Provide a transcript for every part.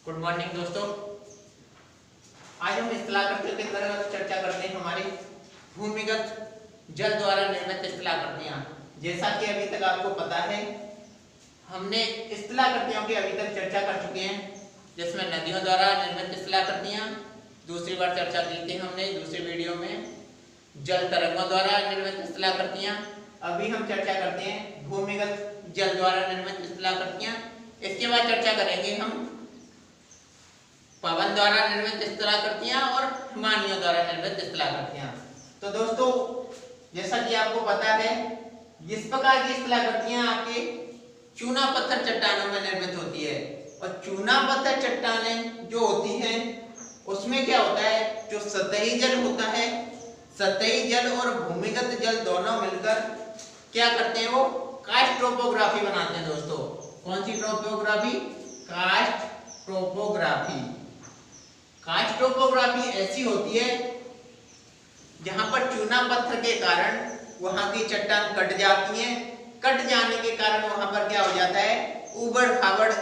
Good morning दोस्तों। आज हम स्थलाकृतियों के अंतर्गत चर्चा करते हैं हमारी भूमिगत जल द्वारा निर्मित स्थलाकृतियां। जैसा कि अभी तक आपको पता है, हमने स्थलाकृतियों की अभी तक चर्चा कर चुके हैं, जिसमें नदियों द्वारा निर्मित स्थलाकृतियां दूसरी बार चर्चा की थी हमने दूसरी वीडियो में, जल तरंगों द्वारा निर्मित स्थलाकृतियां। अभी हम चर्चा करते हैं भूमिगत जल द्वारा निर्मित स्थलाकृतियां। इसके बाद चर्चा करेंगे हम पवन द्वारा निर्मित स्थलाकृतियां और हिमानियों द्वारा निर्मित स्थलाकृतियां। तो दोस्तों, जैसा कि आपको पता है, इस प्रकार की स्थलाकृतियां आपके चूना पत्थर चट्टानों में निर्मित होती है। और चूना पत्थर चट्टानें जो होती हैं उसमें क्या होता है, जो सतही जल होता है, सतही जल और भूमिगत जल दोनों मिलकर क्या करते हैं, वो कास्ट टोपोग्राफी बनाते हैं। दोस्तों, कौन सी topography? Karst topography. Karst topography ऐसी होती है जहां पर चूना पत्थर के कारण वहां की चट्टान कट जाती है। कट जाने के कारण वहां पर क्या हो जाता है, उबड़ खाबड़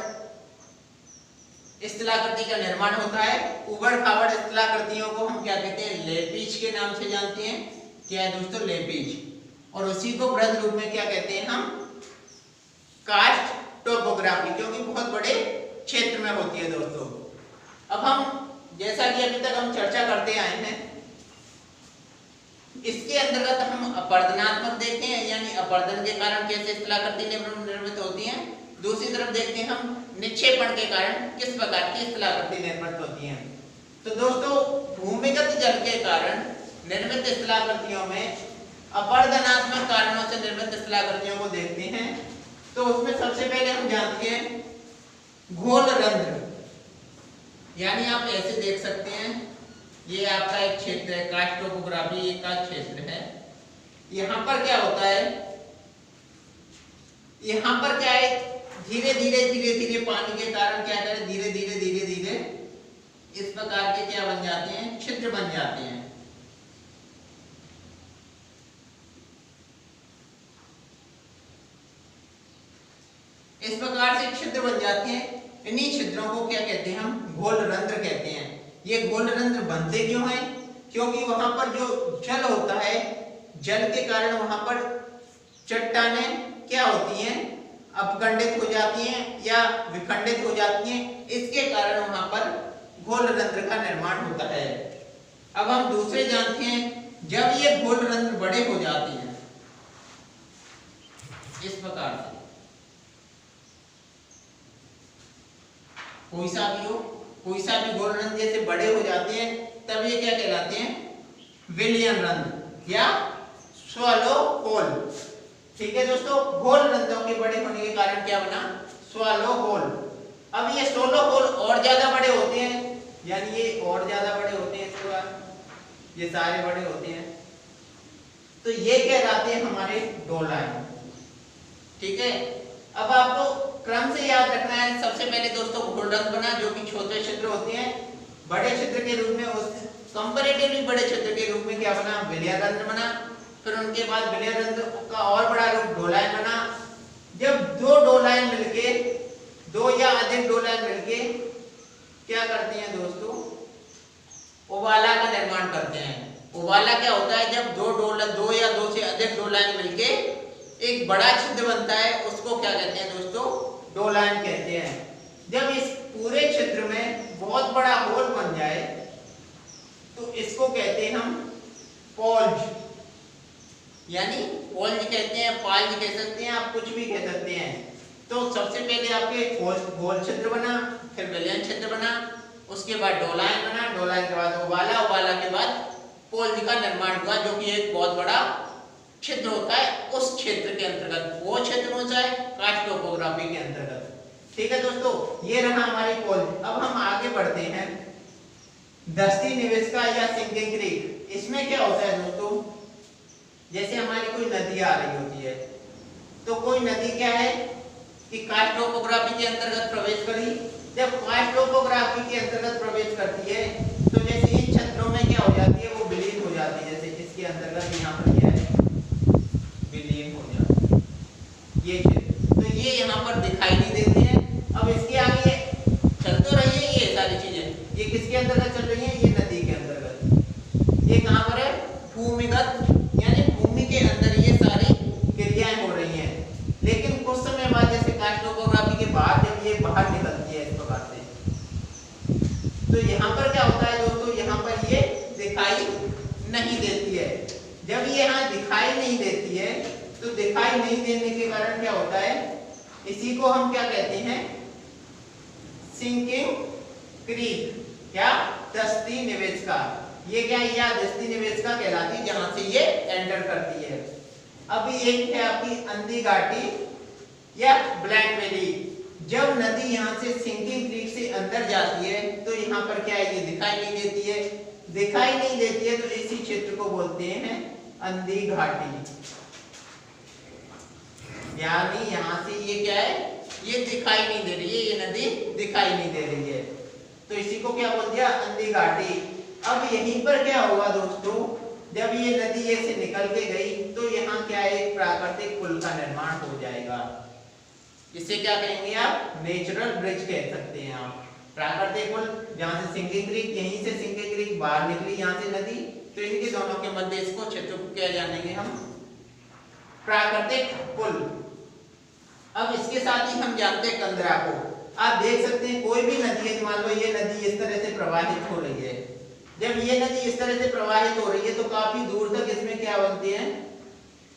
स्थलाकृति का निर्माण होता है। उबड़ खाबड़ स्थलाकृतियों को हम क्या कहते हैं, लेपीज के नाम से जानते हैं। क्या है दोस्तों? लेपीज। और उसी को वृहद रूप में क्या कहते हैं हम? कास्ट टोपोग्राफी, क्योंकि बहुत बड़े क्षेत्र में होती है। दोस्तों, अब हम जैसा कि अभी तक हम चर्चा करते आए हैं, इसके अंतर्गत हम अपर्दनात्मक देखते हैं, यानी अपर्दन के कारण कैसे स्थलाकृति निर्मित होती हैं। दूसरी तरफ देखते हैं हम निक्षेपण के कारण किस प्रकार की स्थलाकृति निर्मित होती हैं। तो दोस्तों, भूमिगत जल के कारण निर्मित स्थलाकृतियों में अपर्दनात्मक कारणों से निर्मित स्थलाकृतियों को देखते हैं। तो उसमें सबसे पहले हम जानते हैं घोल रंध्र, यानी आप ऐसे देख सकते हैं, ये आपका एक क्षेत्र है, कास्ट टोपोग्राफी का क्षेत्र है। यहाँ पर क्या होता है, यहाँ पर क्या है, धीरे धीरे पानी के कारण क्या करें, धीरे धीरे इस प्रकार के क्या बन जाते हैं, छिद्र बन जाते हैं। इस प्रकार से छिद्र बन जाते हैं। इन्हीं छिद्रों को क्या कहते हैं हम? घोल रंध्र कहते हैं। ये घोल रंध्र बनते क्यों हैं? क्योंकि वहां पर जो जल होता है, जल के कारण वहां पर चट्टानें क्या होती हैं, अपखंडित हो जाती हैं या विखंडित हो जाती हैं। इसके कारण वहां पर घोल रंध्र का निर्माण होता है। अब हम दूसरे जानते हैं, जब ये घोल रंध्र बड़े हो जाते हैं इस प्रकार से, कोई सा भी घोल रंध्र जैसे बड़े हो जाते हैं, तब ये क्या कहलाते हैं? विलयन रंध्र या स्वैलो होल। ठीक है दोस्तों, घोल रंध्रों के बड़े होने के कारण क्या बना? Swallow hole. अब ये स्वैलो होल और ज्यादा बड़े होते हैं, यानी ये और ज्यादा बड़े होते हैं, इसके बाद ये सारे बड़े होते हैं, तो ये कहलाते हैं हमारे डोलाइन। ठीक है, अब आपको क्रम से याद रखना है। सबसे पहले दोस्तों घोल रंध्र बना, जो कि छोटे छिद्र होते हैं। बड़े छिद्र के रूप में, उस कंपैरेटिवली बड़े छिद्र के रूप में क्या बना? विलयन रंध्र बना। फिर उनके बाद विलयन रंध्र का और बड़ा रूप डोलाइन बना। जब दो डोलाइन मिलके, दो या अधिक डोलाइन मिलके क्या करते हैं दोस्तों? उबाला का निर्माण करते हैं। उबाला क्या होता है? जब दो या दो से अधिक डोलाइन मिलके एक बड़ा छिद्र बनता है, उसको क्या कहते हैं दोस्तों? डोलाइन कहते हैं। जब इस पूरे छिद्र में बहुत बड़ा होल बन जाए तो इसको कहते हैं हम पोल्ज, यानी पोल्ज कहते हैं, पाल्ज कह सकते हैं, आप कुछ भी कह सकते हैं। तो सबसे पहले आपके गोल छिद्र बना, फिर विलयन छिद्र बना, उसके बाद डोलाइन बना, डोलाइन के बाद उबाला, उबाला के बाद पोल्ज का निर्माण हुआ, जो कि एक बहुत बड़ा क्षेत्र होता है। उस क्षेत्र के अंतर्गत, वो क्षेत्र हो जाए कास्ट टोपोग्राफी के अंतर्गत। ठीक है दोस्तों, ये रहा हमारी पोल्ज। अब हम आगे बढ़ते हैं दस्ती निवेशिका या सिंकिंग क्रीक। इसमें क्या होता है दोस्तों, जैसे हमारी कोई नदी आ रही होती है, तो कोई नदी क्या है कि कास्ट टोपोग्राफी के अंतर्गत प्रवेश करी। जब कास्ट टोपोग्राफी के अंतर्गत प्रवेश करती है, तो जैसे इन क्षेत्रों में क्या हो जाती है, वो विलीन हो जाती है। जैसे इसके अंतर्गत यहाँ पर क्या है, विलीन हो जाती है ये क्षेत्र, तो ये यहाँ पर दिखाई नहीं देते हैं। अब इसके आगे चलते रहिए, ये किसके अंतर्गत चल रही है? ये नदी के अंतर्गत। ये कहाँ पर है? भूमिगत, यानी भूमि के अंदर ये सारी क्रियाएं हो रही हैं। लेकिन कुछ समय बाद जैसे कास्ट टोपोग्राफी के बाद जब ये बाहर निकलती है इस प्रकार से, तो यहाँ पर क्या होता है दोस्तों, यहाँ पर ये दिखाई नहीं देती है। जब ये यहाँ दिखाई नहीं देती है तो दिखाई नहीं देने के कारण क्या होता है, इसी को हम क्या कहते हैं? सिंकिंग क्रीक या दस्ती निवेशिका। ये क्या है? या दस्ती निवेशिका कहलाती है जहां से ये एंटर करती है। अब एक है आपकी अंधी घाटी या ब्लैक वैली। जब नदी यहाँ से सिंकिंग क्रीक से अंदर जाती है तो यहाँ पर क्या है? ये दिखाई नहीं देती है। दिखाई नहीं देती है तो इसी क्षेत्र को बोलते हैं अंधी घाटी। यानी यहाँ से ये क्या है? ये दिखाई नहीं दे रही है, ये नदी दिखाई नहीं दे रही है, तो इसी को क्या बोल दिया? अंधी घाटी। अब यहीं पर क्या होगा दोस्तों, जब ये नदी ये से निकल के गई तो यहाँ क्या है? एक प्राकृतिक पुल का निर्माण हो जाएगा। इसे क्या कहेंगे आप? नेचुरल ब्रिज कह सकते हैं आप। प्राकृतिक पुल, जहाँ से सिंकिंग क्रीक, यहीं से सिंकिंग क्रीक बाहर निकली यहाँ से नदी, तो इनके दोनों के मध्य इसको क्षेत्र को क्या जानेंगे हम? प्राकृतिक पुल। अब इसके साथ ही हम जानते हैं कंदरा को। आप देख सकते हैं कोई भी नदी है, मान लो ये नदी इस तरह से प्रवाहित हो रही है। जब ये नदी इस तरह से प्रवाहित हो रही है तो काफी दूर तक इसमें क्या बनते हैं?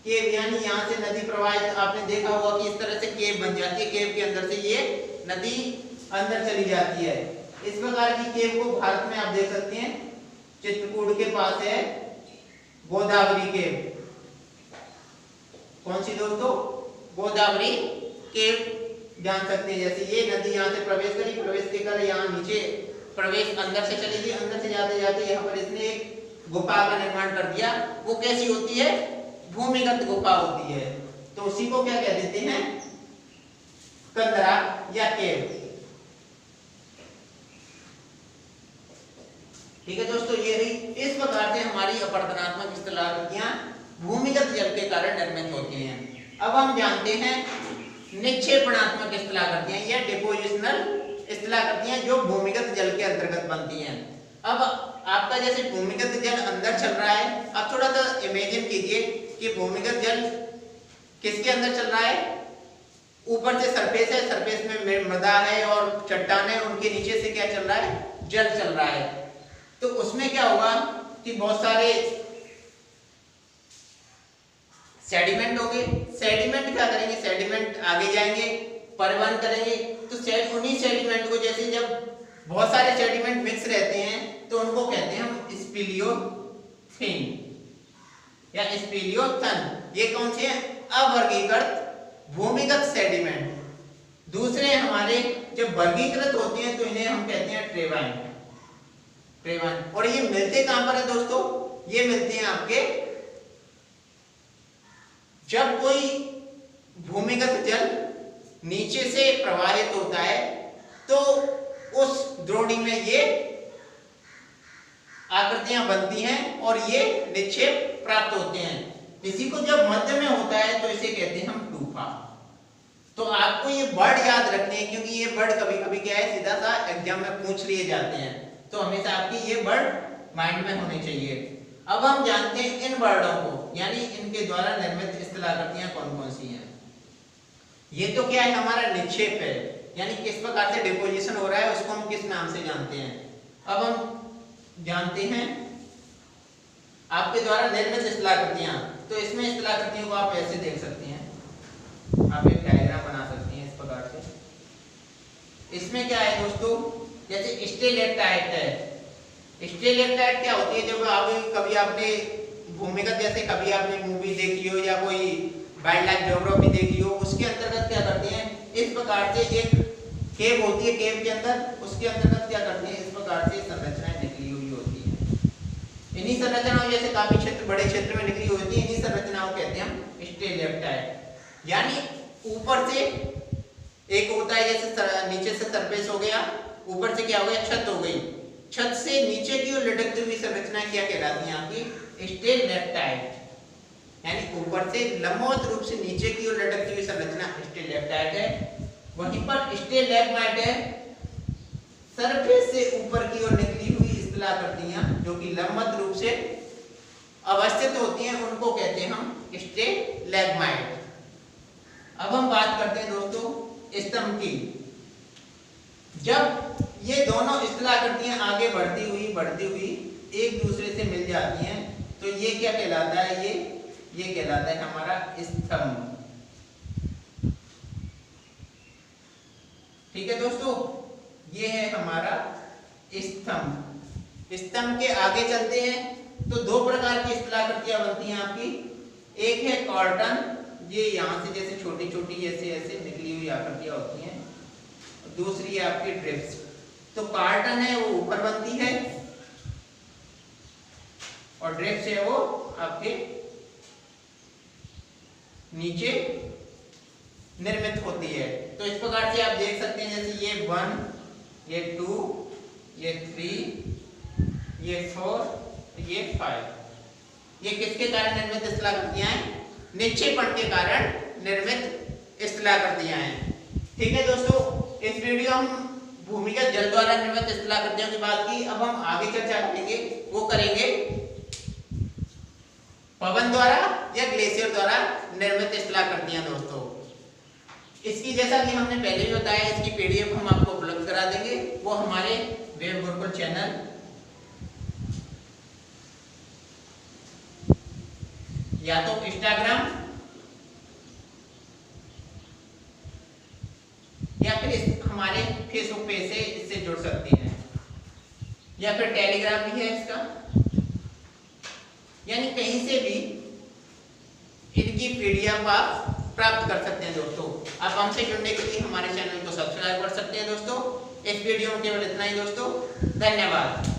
केव, यानी यहाँ से नदी प्रवाहित, आपने देखा होगा कि इस तरह से केव बन जाती है। केव के अंदर से ये नदी अंदर चली जाती है। इस प्रकार की केव को भारत में आप देख सकते हैं, चित्रकूट के पास है गोदावरी केव। कौन सी दोस्तों? गोदावरी केव जान सकते हैं। जैसे ये नदी यहाँ से प्रवेश करी, प्रवेश के कर यहाँ नीचे प्रवेश अंदर से चली गई, अंदर से जाते जाते यहाँ पर इसने एक गुफा का निर्माण कर दिया। वो कैसी होती है? भूमिगत गुफा होती है। तो उसी को क्या कह देते हैं? कंदरा या केव। ठीक है दोस्तों, ये रही। इस प्रकार से हमारी अपरदनात्मक स्थलाकृतियां भूमिगत जल के कारण निर्मित होती हैं। अब हम जानते हैं निक्षेपणात्मक स्थलाकृतियां या डिपोजिशनल स्थलाकृतियां जो भूमिगत जल के अंतर्गत बनती हैं। अब आपका जैसे भूमिगत जल अंदर चल रहा है, अब थोड़ा सा इमेजिन कीजिए कि भूमिगत जल किसके अंदर चल रहा है? ऊपर से सरफेस है, सरफेस में मृदा है और चट्टान है, उनके नीचे से क्या चल रहा है? जल चल रहा है। तो उसमें क्या होगा कि बहुत सारे सेडिमेंट हो गए। सेडिमेंट क्या करेंगे? सेडिमेंट आगे जाएंगे, परिवहन करेंगे। तो उन्हीं सेडिमेंट को, जैसे जब बहुत सारे सेडिमेंट मिक्स रहते हैं तो उनको कहते हैं हम स्पीलियोथिन या स्पीलियोथन। ये कौन से हैं? अवर्गीकृत भूमिगत सेडिमेंट। दूसरे हमारे जब वर्गीकृत होते हैं तो इन्हें हम कहते हैं ट्रेवाइन। ट्रेवाइन। और ये मिलते कहां पर है दोस्तों? ये मिलते हैं आपके, जब कोई भूमिगत जल नीचे से प्रवाहित होता है तो उस द्रोणी में ये आकृतियां बनती हैं और ये निक्षेप प्राप्त होते हैं। इसी को जब मध्य में होता है तो इसे कहते हैं हम टूफा। तो आपको ये वर्ड याद रखने हैं क्योंकि ये वर्ड कभी कभी क्या है, सीधा सा एग्जाम में पूछ लिए जाते हैं, तो हमेशा आपकी ये वर्ड माइंड में होने चाहिए। अब हम जानते हैं इन वर्डों को, यानी इनके द्वारा निर्मित स्थलाकृतियां कौन कौन सी हैं। ये तो क्या है? हमारा निक्षेप है, यानी किस प्रकार से डिपोजिशन हो रहा है उसको हम किस नाम से जानते हैं। अब हम जानते हैं आपके द्वारा निर्मित स्थलाकृतियां। तो इसमें स्थलाकृतियों को आप ऐसे देख सकते हैं, आप एक डायग्राम बना सकते हैं इस प्रकार से। इसमें क्या है दोस्तों, जैसे स्टेलेक्टाइट है। स्टेलेक्टाइट क्या होती है? जब आप कभी आपने भूमिगत, जैसे कभी आपने मूवी देखी हो या कोई वाइल्ड लाइफ ज्योग्राफी देखी हो, उसके अंतर्गत क्या करते हैं, इस प्रकार से एक केव होती है, केव के अंदर उसके अंतर्गत क्या करते हैं, इस प्रकार से संरचनाएं निकली हुई होती हैं। इन्हीं संरचनाओं, जैसे काफी क्षेत्र बड़े क्षेत्र में निकली होती है, इन्हीं संरचनाओं कहते हैं हम स्टेलेक्टाइट। यानी ऊपर से एक होता है, जैसे नीचे से सरफेस हो गया, ऊपर से क्या हो गया, छत हो गई, छत से नीचे की ओर लटकती हुई संरचना क्या कहलाती है आपकी, स्टेलेक्टाइट। यानी ऊपर से लंबवत रूप से नीचे की ओर लटकती हुई संरचना स्टेलेक्टाइट है। वहीं पर स्टेलेग्माइट है, सरफेस से ऊपर की ओर निकली हुई स्थलाकृतियां जो कि लंबवत रूप से अवस्थित होती हैं उनको कहते हैं हम स्टेलेग्माइट। अब हम बात करते हैं दोस्तों स्तंभ की। जब ये दोनों स्थलाकृतियां आगे बढ़ती हुई एक दूसरे से मिल जाती हैं तो ये क्या कहलाता है, ये कहलाता है हमारा स्तंभ। ठीक है दोस्तों, ये है हमारा स्तंभ। स्तंभ के आगे चलते हैं तो दो प्रकार की स्थलाकृतियां बनती हैं आपकी। एक है कॉर्टन, ये यहाँ से जैसे छोटी छोटी ऐसे निकली हुई आकृतियां होती हैं। दूसरी है आपकी ड्रिप्स। तो कॉर्टन है वो ऊपर बनती है और ड्रिप्स है वो आपके नीचे निर्मित होती है। तो इस प्रकार से आप देख सकते हैं जैसे ये 1, ये 2, ये 3, ये 4, ये 5। ये किसके कारण निर्मित स्थलाकृतियां हैं? निक्षेपण के कारण निर्मित स्थलाकृतियां हैं। ठीक है दोस्तों, इस वीडियो हम भूमिगत जल द्वारा निर्मित स्थलाकृतियों की बात की। अब हम आगे चर्चा करेंगे, वो करेंगे पवन द्वारा या ग्लेशियर द्वारा निर्मित स्थलाकृतियां। दोस्तों इसकी जैसा कि हमने पहले भी बताया, इसकी पीडीएफ हम आपको उपलब्ध करा देंगे। वो हमारे वेब गुरुकुल चैनल या तो इंस्टाग्राम या फिर हमारे फेसबुक पेज से इससे जुड़ सकती हैं, या फिर टेलीग्राम भी है इसका, यानी कहीं से भी इनकी पीडीएफ आप प्राप्त कर सकते हैं। दोस्तों आप हमसे जुड़ने के लिए हमारे चैनल को सब्सक्राइब कर सकते हैं। दोस्तों इस वीडियो में केवल इतना ही दोस्तों, धन्यवाद।